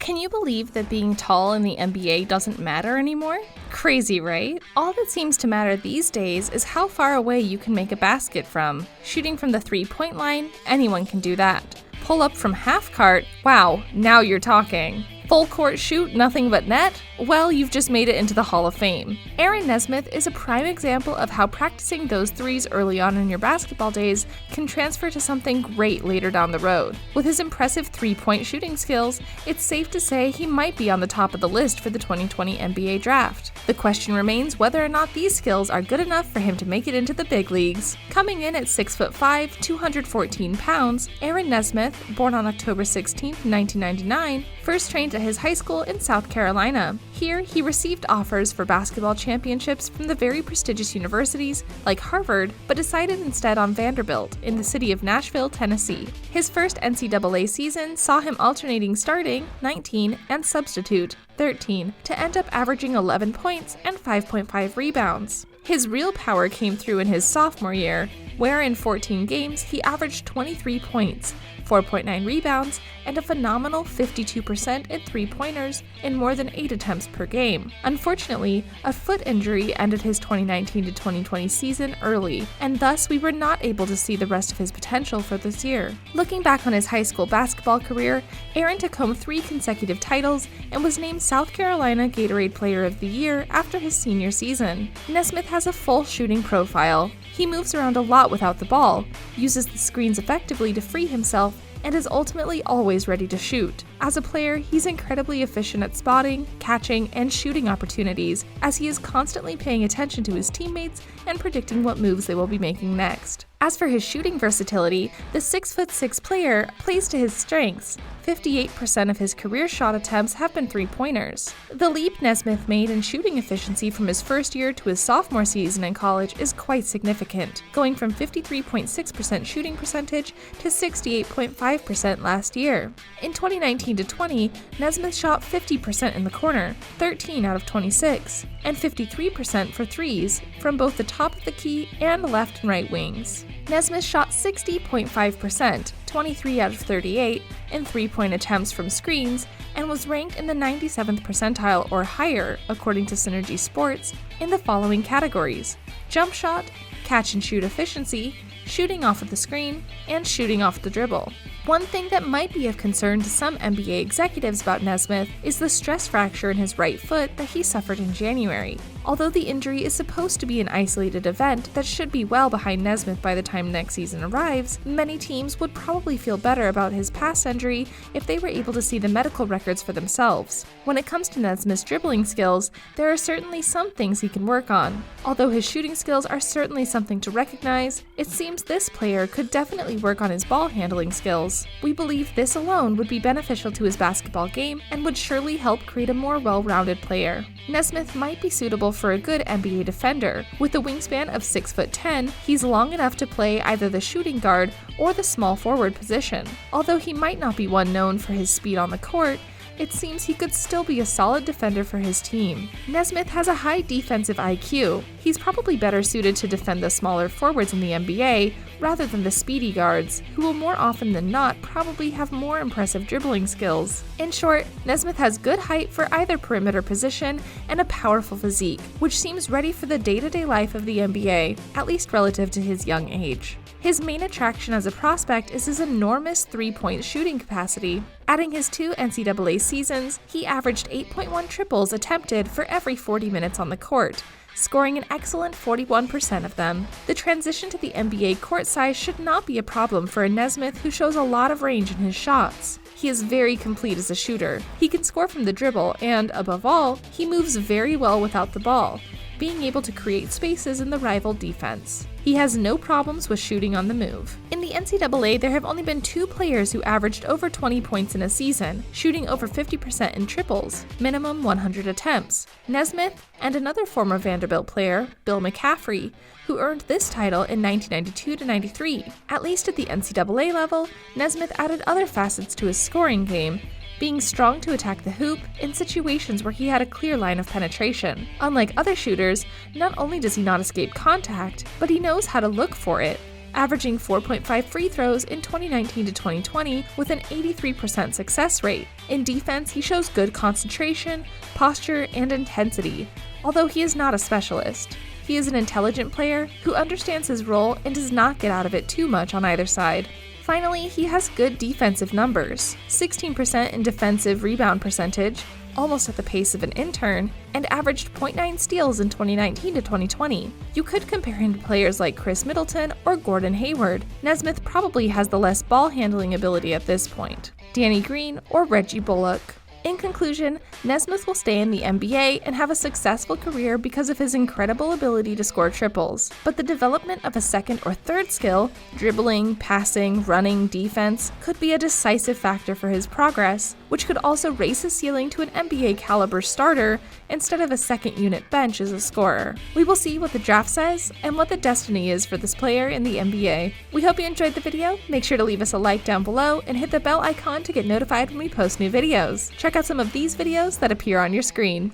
Can you believe that being tall in the NBA doesn't matter anymore? Crazy, right? All that seems to matter these days is how far away you can make a basket from. Shooting from the three-point line, anyone can do that. Pull up from half court, wow, now you're talking. Full court shoot, nothing but net? Well, you've just made it into the Hall of Fame. Aaron Nesmith is a prime example of how practicing those threes early on in your basketball days can transfer to something great later down the road. With his impressive three-point shooting skills, it's safe to say he might be on the top of the list for the 2020 NBA draft. The question remains whether or not these skills are good enough for him to make it into the big leagues. Coming in at 6'5", 214 pounds, Aaron Nesmith, born on October 16, 1999, first trained at his high school in South Carolina. Here, he received offers for basketball championships from the very prestigious universities like Harvard, but decided instead on Vanderbilt in the city of Nashville, Tennessee. His first NCAA season saw him alternating starting, 19, and substitute, 13, to end up averaging 11 points and 5.5 rebounds. His real power came through in his sophomore year, where in 14 games he averaged 23 points, 4.9 rebounds, and a phenomenal 52% at three-pointers in more than 8 attempts per game. Unfortunately, a foot injury ended his 2019 to 2020 season early, and thus we were not able to see the rest of his potential for this year. Looking back on his high school basketball career, Aaron took home 3 consecutive titles and was named South Carolina Gatorade Player of the Year after his senior season. Nesmith has a full shooting profile. He moves around a lot without the ball, uses the screens effectively to free himself, and is ultimately always ready to shoot. As a player, he's incredibly efficient at spotting, catching, and shooting opportunities, as he is constantly paying attention to his teammates and predicting what moves they will be making next. As for his shooting versatility, the 6'6" player plays to his strengths. 58% of his career shot attempts have been three-pointers. The leap Nesmith made in shooting efficiency from his first year to his sophomore season in college is quite significant, going from 53.6% shooting percentage to 68.5% last year. In 2019 to 20, Nesmith shot 50% in the corner, 13 out of 26, and 53% for threes from both the top of the key and left and right wings. Nesmith shot 60.5%, 23 out of 38, in three-point attempts from screens, and was ranked in the 97th percentile or higher, according to Synergy Sports, in the following categories: jump shot, catch and shoot efficiency, shooting off of the screen, and shooting off the dribble. One thing that might be of concern to some NBA executives about Nesmith is the stress fracture in his right foot that he suffered in January. Although the injury is supposed to be an isolated event that should be well behind Nesmith by the time next season arrives, many teams would probably feel better about his past injury if they were able to see the medical records for themselves. When it comes to Nesmith's dribbling skills, there are certainly some things he can work on. Although his shooting skills are certainly something to recognize, it seems this player could definitely work on his ball handling skills. We believe this alone would be beneficial to his basketball game and would surely help create a more well-rounded player. Nesmith might be suitable for a good NBA defender. With a wingspan of 6'10", he's long enough to play either the shooting guard or the small forward position. Although he might not be one known for his speed on the court, it seems he could still be a solid defender for his team. Nesmith has a high defensive IQ. He's probably better suited to defend the smaller forwards in the NBA rather than the speedy guards, who will more often than not probably have more impressive dribbling skills. In short, Nesmith has good height for either perimeter position and a powerful physique, which seems ready for the day-to-day life of the NBA, at least relative to his young age. His main attraction as a prospect is his enormous three-point shooting capacity. Adding his 2 NCAA seasons, he averaged 8.1 triples attempted for every 40 minutes on the court, scoring an excellent 41% of them. The transition to the NBA court size should not be a problem for a Nesmith who shows a lot of range in his shots. He is very complete as a shooter. He can score from the dribble and, above all, he moves very well without the ball, being able to create spaces in the rival defense. He has no problems with shooting on the move. In the NCAA, there have only been 2 players who averaged over 20 points in a season, shooting over 50% in triples, minimum 100 attempts. Nesmith and another former Vanderbilt player, Bill McCaffrey, who earned this title in 1992 to 93. At least at the NCAA level, Nesmith added other facets to his scoring game, being strong to attack the hoop in situations where he had a clear line of penetration. Unlike other shooters, not only does he not escape contact, but he knows how to look for it, averaging 4.5 free throws in 2019 to 2020 with an 83% success rate. In defense, he shows good concentration, posture, and intensity, although he is not a specialist. He is an intelligent player who understands his role and does not get out of it too much on either side. Finally, he has good defensive numbers, 16% in defensive rebound percentage, almost at the pace of an intern, and averaged 0.9 steals in 2019 to 2020. You could compare him to players like Chris Middleton or Gordon Hayward. Nesmith probably has the less ball handling ability at this point. Danny Green or Reggie Bullock. In conclusion, Nesmith will stay in the NBA and have a successful career because of his incredible ability to score triples. But the development of a second or third skill, dribbling, passing, running, defense, could be a decisive factor for his progress, which could also raise his ceiling to an NBA caliber starter instead of a second unit bench as a scorer. We will see what the draft says and what the destiny is for this player in the NBA. We hope you enjoyed the video. Make sure to leave us a like down below and hit the bell icon to get notified when we post new videos. Check out some of these videos that appear on your screen.